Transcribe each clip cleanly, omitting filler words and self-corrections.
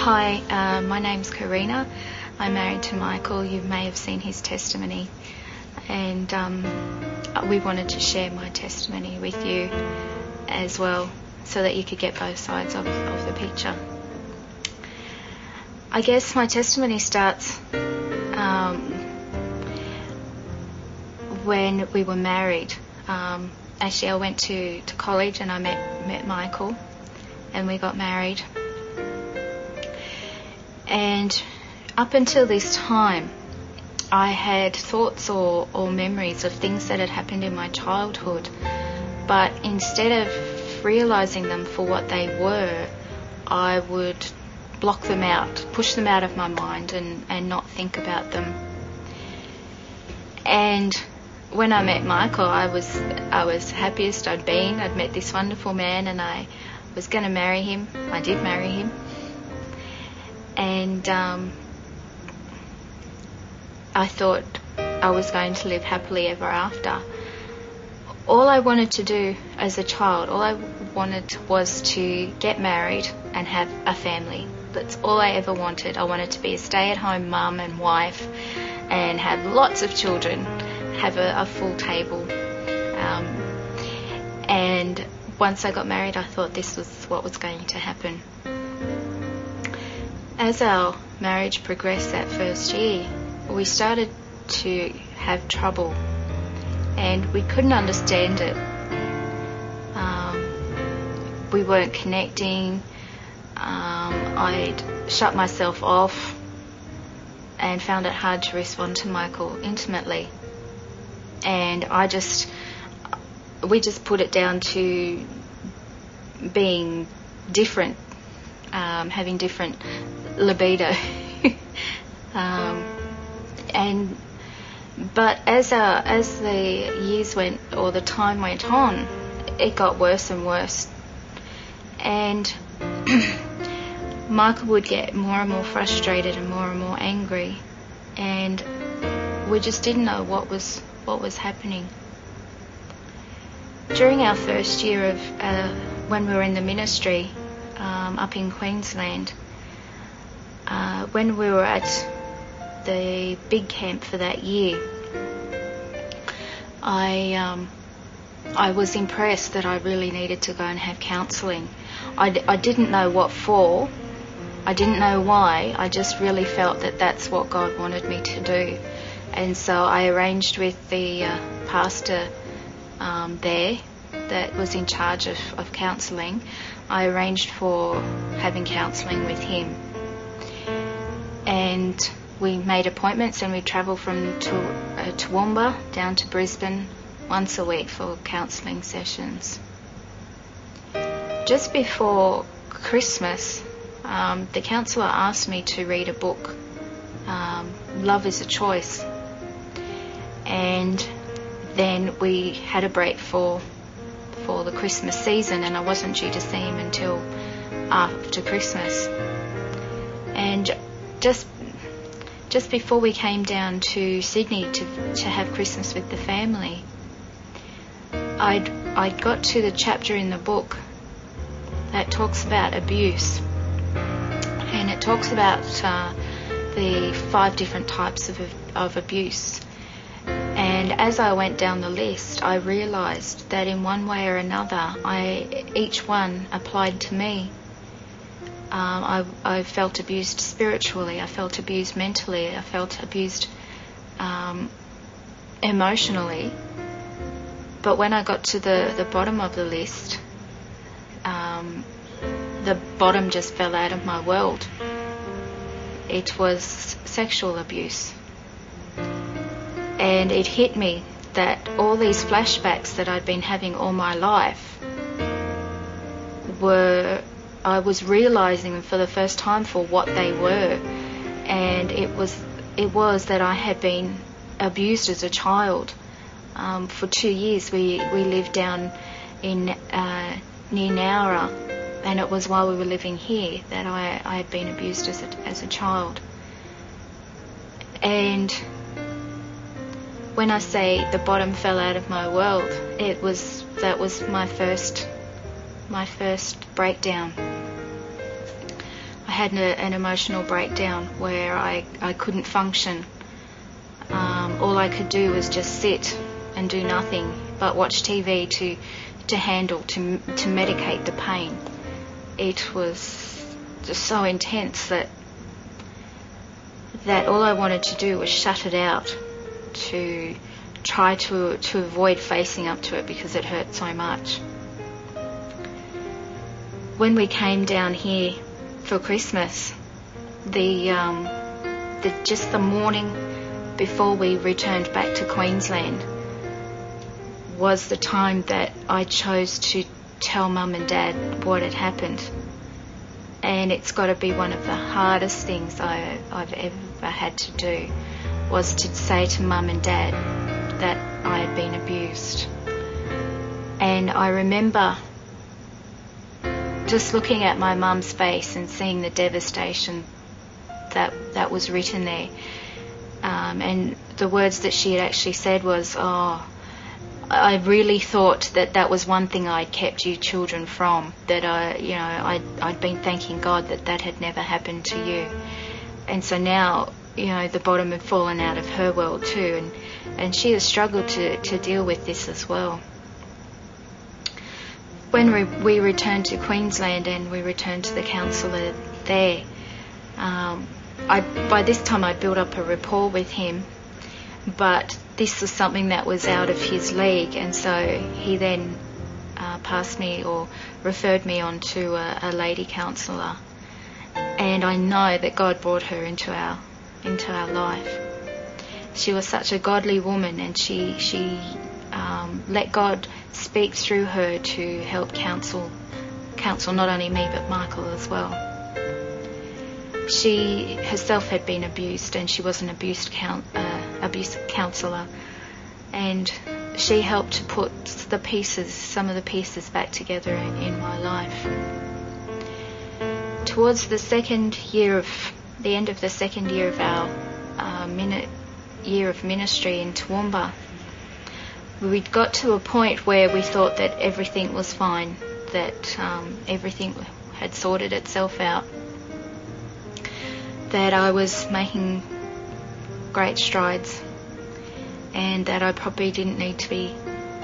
Hi, my name's Karina. I'm married to Michael. You may have seen his testimony, and we wanted to share my testimony with you as well so that you could get both sides of the picture. I guess my testimony starts when we were married. Actually, I went to college and I met Michael, and we got married. And up until this time, I had thoughts or memories of things that had happened in my childhood, but instead of realising them for what they were, I would block them out, push them out of my mind and not think about them. And when I met Michael, I was happiest I'd been. I'd met this wonderful man and I was going to marry him. I did marry him. And I thought I was going to live happily ever after. All I wanted to do as a child, all I wanted was to get married and have a family. That's all I ever wanted. I wanted to be a stay-at-home mum and wife and have lots of children, have a full table. And once I got married, I thought this was what was going to happen. As our marriage progressed that first year, we started to have trouble and we couldn't understand it. We weren't connecting. I'd shut myself off and found it hard to respond to Michael intimately. And we just put it down to being different, having different libido. But as the years went, or the time went on, it got worse and worse. And Michael would get more and more frustrated and more angry, and we just didn't know what was happening. During our first year of when we were in the ministry up in Queensland, when we were at the big camp for that year, I was impressed that I really needed to go and have counselling. I didn't know what for. I didn't know why. I just really felt that that's what God wanted me to do. And so I arranged with the pastor there that was in charge of counselling. I arranged for having counselling with him. And we made appointments and we travelled from Toowoomba down to Brisbane once a week for counselling sessions. Just before Christmas, the counsellor asked me to read a book, Love is a Choice. And then we had a break for the Christmas season, and I wasn't due to see him until after Christmas. And just before we came down to Sydney to have Christmas with the family, I'd got to the chapter in the book that talks about abuse, and it talks about the 5 different types of abuse. And as I went down the list, I realised that in one way or another, each one applied to me. I felt abused spiritually, I felt abused mentally, I felt abused emotionally. But when I got to the bottom of the list, the bottom just fell out of my world. It was sexual abuse. And it hit me that all these flashbacks that I'd been having all my life I was realising them for the first time for what they were. And it was that I had been abused as a child. For 2 years we lived down in near Nowra, and it was while we were living here that I had been abused as a child. And when I say the bottom fell out of my world, that was my first breakdown. had an emotional breakdown where I couldn't function. All I could do was just sit and do nothing but watch TV to medicate the pain. It was just so intense that all I wanted to do was shut it out, to try to avoid facing up to it because it hurt so much. When we came down here for Christmas, just the morning before we returned back to Queensland was the time that I chose to tell Mum and Dad what had happened. And it's got to be one of the hardest things I've ever had to do, was to say to Mum and Dad that I had been abused. And I remember just looking at my mum's face and seeing the devastation that was written there. And the words that she had actually said was, "Oh, I really thought that was one thing I'd kept you children from, that I'd been thanking God that had never happened to you." And so now, the bottom had fallen out of her world too, and she has struggled to deal with this as well. When we returned to Queensland and we returned to the counsellor there, by this time I'd built up a rapport with him, but this was something that was out of his league, and so he then passed me or referred me on to a lady counsellor. And I know that God brought her into our life. She was such a godly woman, and she let God speak through her to help counsel not only me but Michael as well. She herself had been abused, and she was an abuse counsellor, and she helped to put some of the pieces back together in my life. Towards the end of the second year of our year of ministry in Toowoomba, we got to a point where we thought that everything was fine, that everything had sorted itself out, that I was making great strides, and that I probably didn't need to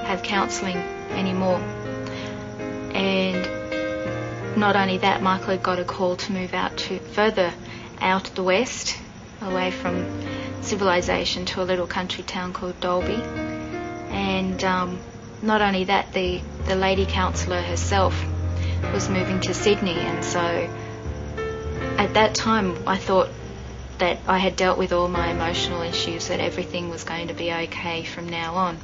have counselling anymore. And not only that, Michael had got a call to move further out the west, away from civilization, to a little country town called Dalby. And not only that, the lady counsellor herself was moving to Sydney, and so at that time I thought that I had dealt with all my emotional issues, that everything was going to be okay from now on.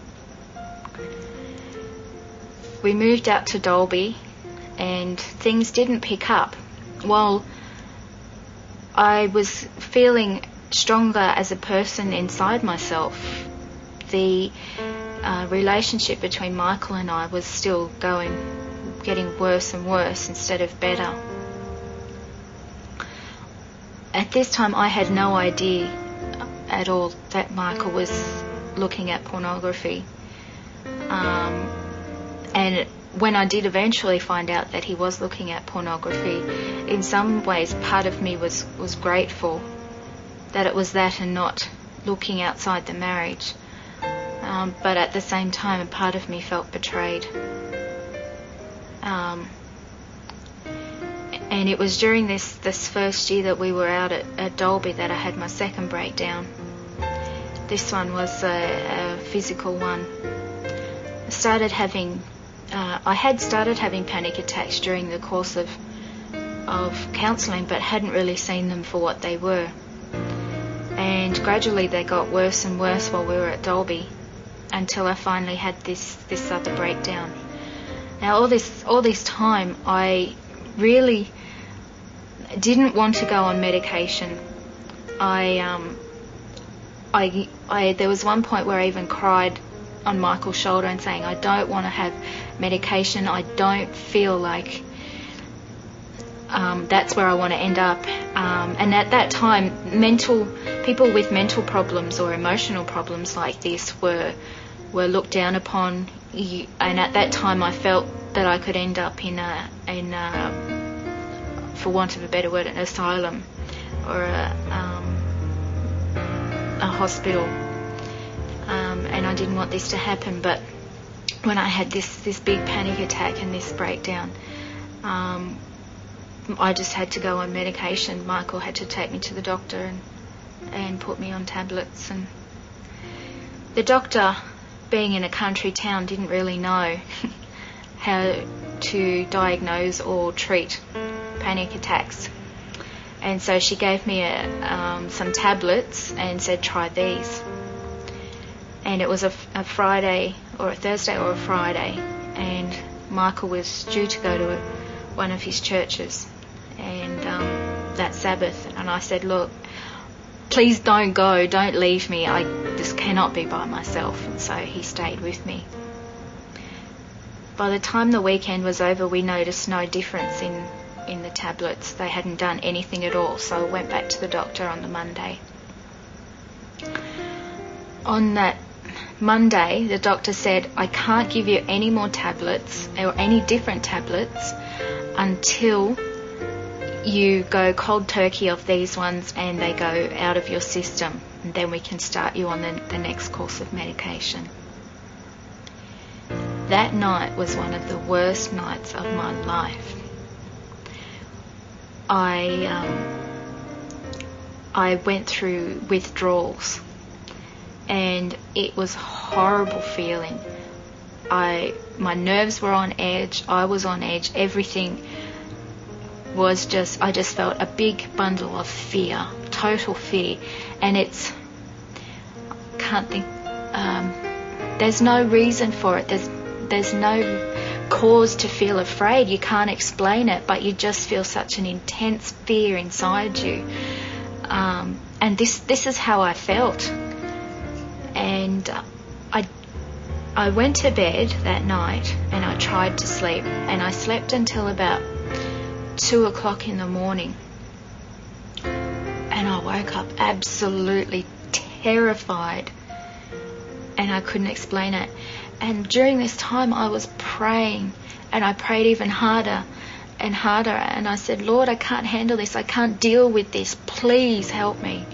We moved out to Dalby, and things didn't pick up. While I was feeling stronger as a person inside myself, the relationship between Michael and I was still getting worse and worse instead of better. At this time, I had no idea at all that Michael was looking at pornography. And when I did eventually find out that he was looking at pornography, in some ways part of me was grateful that it was that and not looking outside the marriage. But at the same time, a part of me felt betrayed. And it was during this first year that we were out at Dalby that I had my second breakdown. This one was a physical one. I had started having panic attacks during the course of counselling, but hadn't really seen them for what they were. And gradually they got worse and worse while we were at Dalby, until I finally had this other breakdown. Now all this time I really didn't want to go on medication. There was one point where I even cried on Michael's shoulder and saying, I don't want to have medication. I don't feel like that's where I want to end up. And at that time, people with mental problems or emotional problems like this were looked down upon. And at that time, I felt that I could end up in for want of a better word, an asylum or a hospital. And I didn't want this to happen, but when I had this big panic attack and this breakdown, I just had to go on medication. Michael had to take me to the doctor and put me on tablets. And the doctor, being in a country town, didn't really know how to diagnose or treat panic attacks. And so she gave me some tablets and said, try these. And it was a Friday or a Thursday or a Friday, and Michael was due to go to one of his churches and that Sabbath, and I said, look, please don't go, don't leave me, I just cannot be by myself. And so he stayed with me. By the time the weekend was over, we noticed no difference in the tablets. They hadn't done anything at all, so I went back to the doctor on the Monday. On that Monday, the doctor said, I can't give you any more tablets or any different tablets until you go cold turkey off these ones and they go out of your system, and then we can start you on the next course of medication. That night was one of the worst nights of my life. I went through withdrawals, and it was a horrible feeling. My nerves were on edge, I was on edge, everything was just, I just felt a big bundle of fear, total fear, and there's no reason for it, there's no cause to feel afraid, you can't explain it, but you just feel such an intense fear inside you. And this is how I felt. And I went to bed that night and I tried to sleep, and I slept until about 2 o'clock in the morning, and I woke up absolutely terrified, and I couldn't explain it. And during this time I was praying, and I prayed even harder and harder, and I said, Lord, I can't handle this, I can't deal with this, please help me.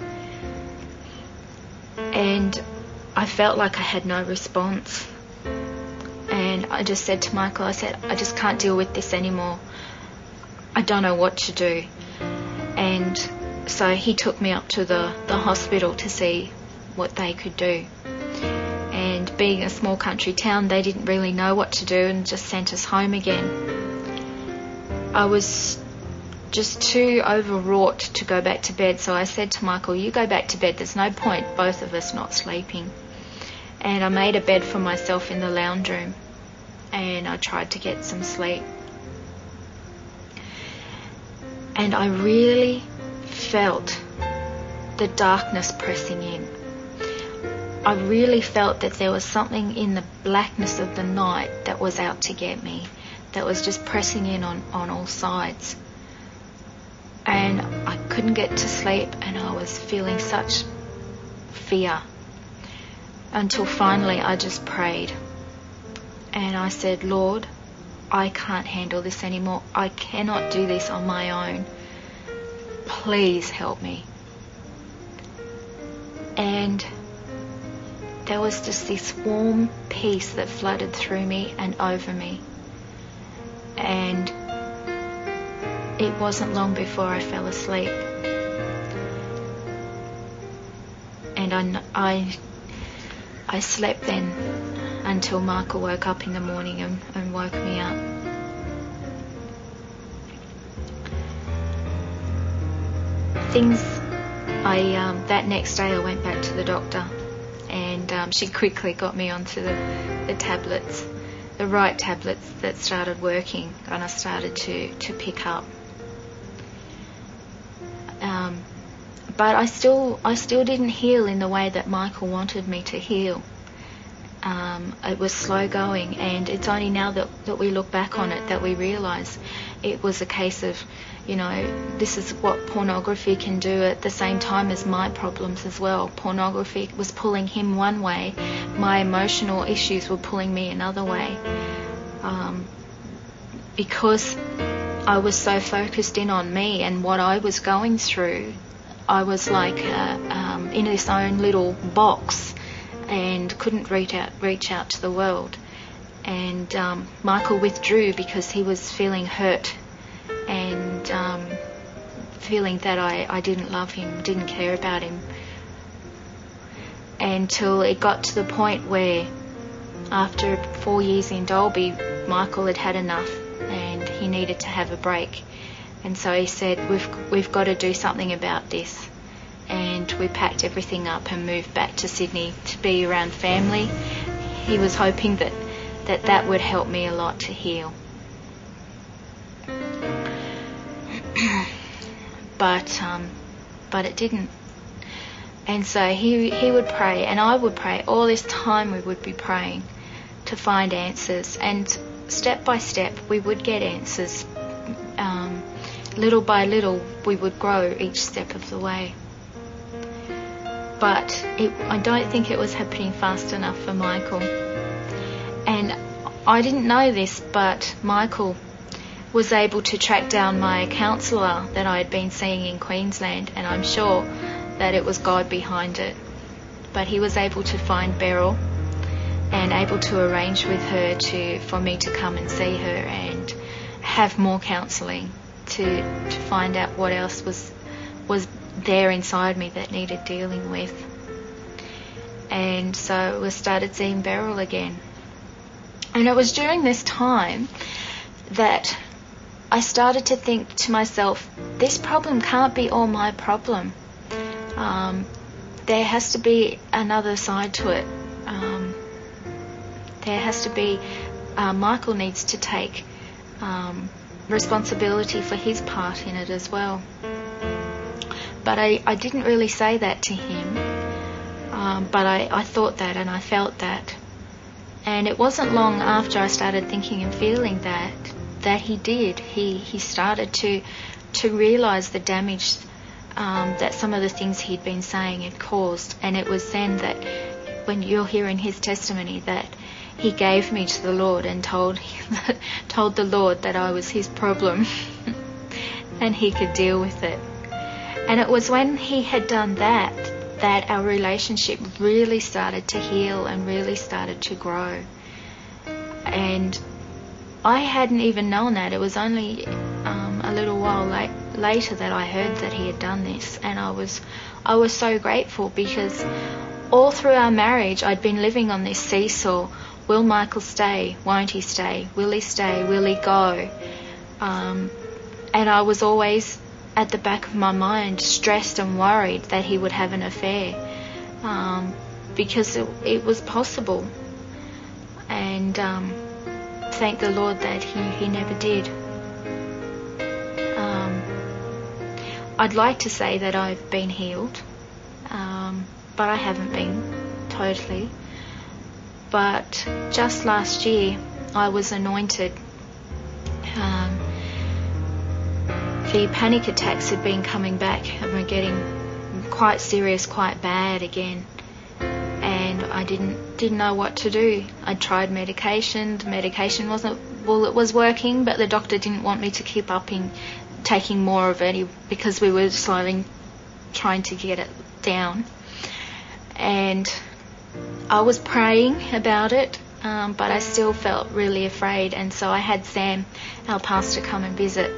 And I felt like I had no response, and I just said to Michael, I said, I just can't deal with this anymore, I don't know what to do. And so he took me up to the hospital to see what they could do. And being a small country town, they didn't really know what to do and just sent us home again. I was just too overwrought to go back to bed, so I said to Michael, you go back to bed, there's no point both of us not sleeping. And I made a bed for myself in the lounge room, and I tried to get some sleep. And I really felt the darkness pressing in. I really felt that there was something in the blackness of the night that was out to get me, that was just pressing in on all sides. And I couldn't get to sleep, and I was feeling such fear, until finally I just prayed. And I said, Lord, I can't handle this anymore. I cannot do this on my own. Please help me. And there was just this warm peace that flooded through me and over me. And it wasn't long before I fell asleep. And I slept then until Michael woke up in the morning and woke me up. That next day I went back to the doctor, and she quickly got me onto the tablets, the right tablets that started working, and I started to pick up. But I still didn't heal in the way that Michael wanted me to heal. It was slow going, and it's only now that we look back on it that we realise it was a case of, this is what pornography can do at the same time as my problems as well. Pornography was pulling him one way, my emotional issues were pulling me another way. Because I was so focused in on me and what I was going through. I was like in this own little box and couldn't reach out to the world. And Michael withdrew because he was feeling hurt and feeling that I didn't love him, didn't care about him. Until it got to the point where after 4 years in Dolby, Michael had had enough and he needed to have a break. And so he said, we've got to do something about this. And we packed everything up and moved back to Sydney to be around family. He was hoping that would help me a lot to heal. But it didn't. And so he would pray and I would pray. All this time we would be praying to find answers, and step by step we would get answers. Little by little we would grow each step of the way. But I don't think it was happening fast enough for Michael. And I didn't know this, but Michael was able to track down my counsellor that I had been seeing in Queensland, and I'm sure that it was God behind it. But he was able to find Beryl and able to arrange with her for me to come and see her and have more counselling to find out what else was there inside me that needed dealing with. And so we started seeing Beryl again. And it was during this time that I started to think to myself, this problem can't be all my problem. There has to be another side to it. There has to be, Michael needs to take responsibility for his part in it as well. But I didn't really say that to him, but I thought that and I felt that. And it wasn't long after I started thinking and feeling that he did. He started to realise the damage that some of the things he'd been saying had caused. And it was then that, when you'll hear in his testimony, that he gave me to the Lord and told the Lord that I was his problem and he could deal with it. And it was when he had done that our relationship really started to heal and really started to grow. And I hadn't even known that. It was only a little while later that I heard that he had done this, and I was so grateful, because all through our marriage I'd been living on this seesaw. Will Michael stay? Won't he stay? Will he stay? Will he go? And I was always at the back of my mind stressed and worried that he would have an affair, because it was possible. And thank the Lord that he never did. I'd like to say that I've been healed, but I haven't been totally. But just last year I was anointed. The panic attacks had been coming back and were getting quite serious, quite bad again. And I didn't know what to do. I tried medication. The medication it was working, but the doctor didn't want me to keep up in taking more of it because we were slowly trying to get it down. And I was praying about it, but I still felt really afraid. And so I had Sam, our pastor, come and visit,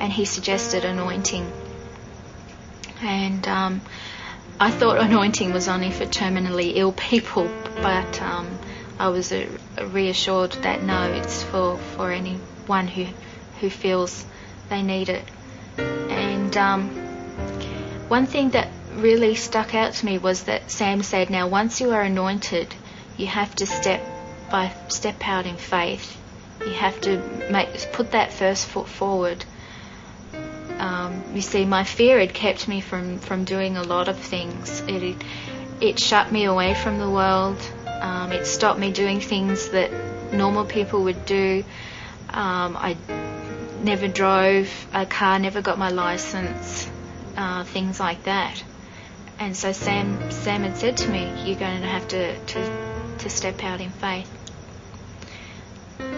and he suggested anointing. And I thought anointing was only for terminally ill people, but I was reassured that no, it's for anyone who feels they need it. And one thing that really stuck out to me was that Sam said, now once you are anointed, you have to step out in faith. You have to put that first foot forward. You see, my fear had kept me from doing a lot of things. It shut me away from the world. It stopped me doing things that normal people would do. I never drove a car, never got my license, things like that. And so Sam had said to me, you're going to have to step out in faith.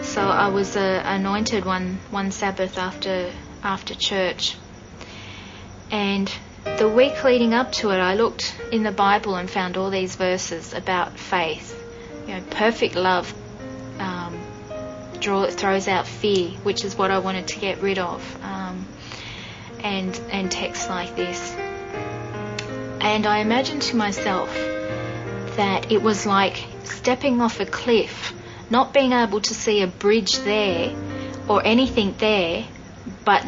So I was anointed one Sabbath after church. And the week leading up to it, I looked in the Bible and found all these verses about faith. Perfect love throws out fear, which is what I wanted to get rid of, and texts like this. And I imagined to myself that it was like stepping off a cliff, not being able to see a bridge there or anything there, but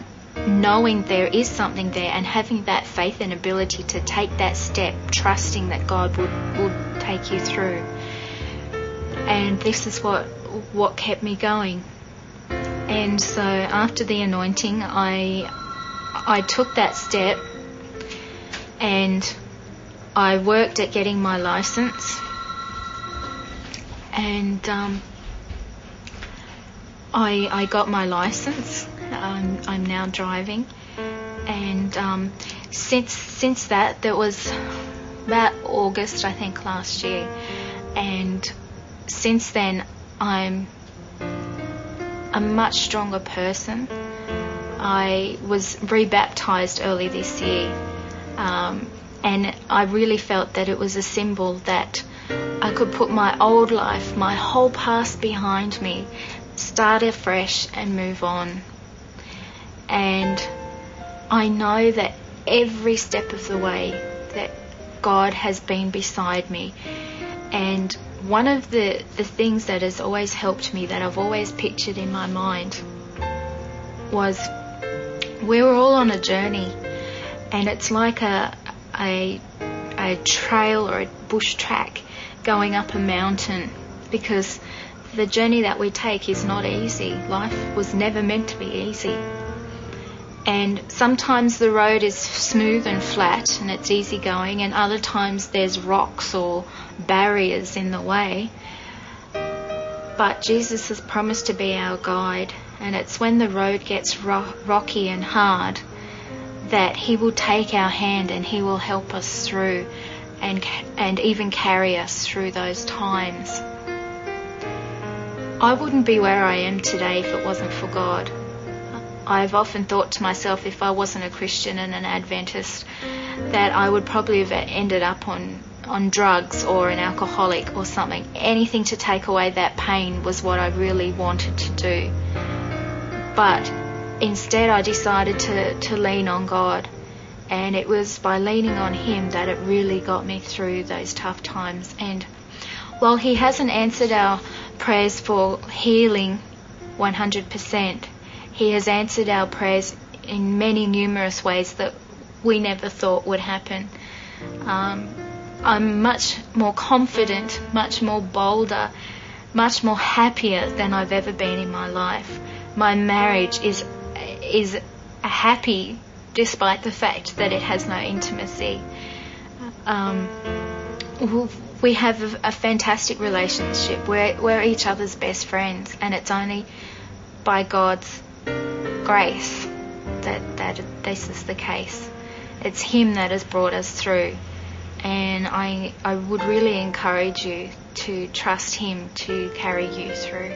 knowing there is something there and having that faith and ability to take that step, trusting that God would take you through. And this is what kept me going. And so after the anointing, I took that step and I worked at getting my license, and I got my license. I'm now driving, and since that was about August, I think, last year, and since then I'm a much stronger person. I was rebaptized early this year, and I really felt that it was a symbol that I could put my old life, my whole past behind me, start afresh and move on. And I know that every step of the way that God has been beside me. And one of the things that has always helped me, that I've always pictured in my mind, was we were all on a journey, and it's like a trail or a bush track going up a mountain, because the journey that we take is not easy. Life was never meant to be easy. And sometimes the road is smooth and flat and it's easy going, and other times there's rocks or barriers in the way. But Jesus has promised to be our guide, and it's when the road gets rocky and hard that he will take our hand and he will help us through and even carry us through those times. I wouldn't be where I am today if it wasn't for God. I've often thought to myself, if I wasn't a Christian and an Adventist, that I would probably have ended up on drugs or an alcoholic or something. Anything to take away that pain was what I really wanted to do. But instead I decided to lean on God, and it was by leaning on him that it really got me through those tough times. And while he hasn't answered our prayers for healing 100%, he has answered our prayers in many numerous ways that we never thought would happen. I'm much more confident, much more bolder, much more happier than I've ever been in my life. My marriage is happy despite the fact that it has no intimacy. We have a fantastic relationship. We're each other's best friends, and it's only by God's grace that this is the case. It's him that has brought us through, and I would really encourage you to trust him to carry you through.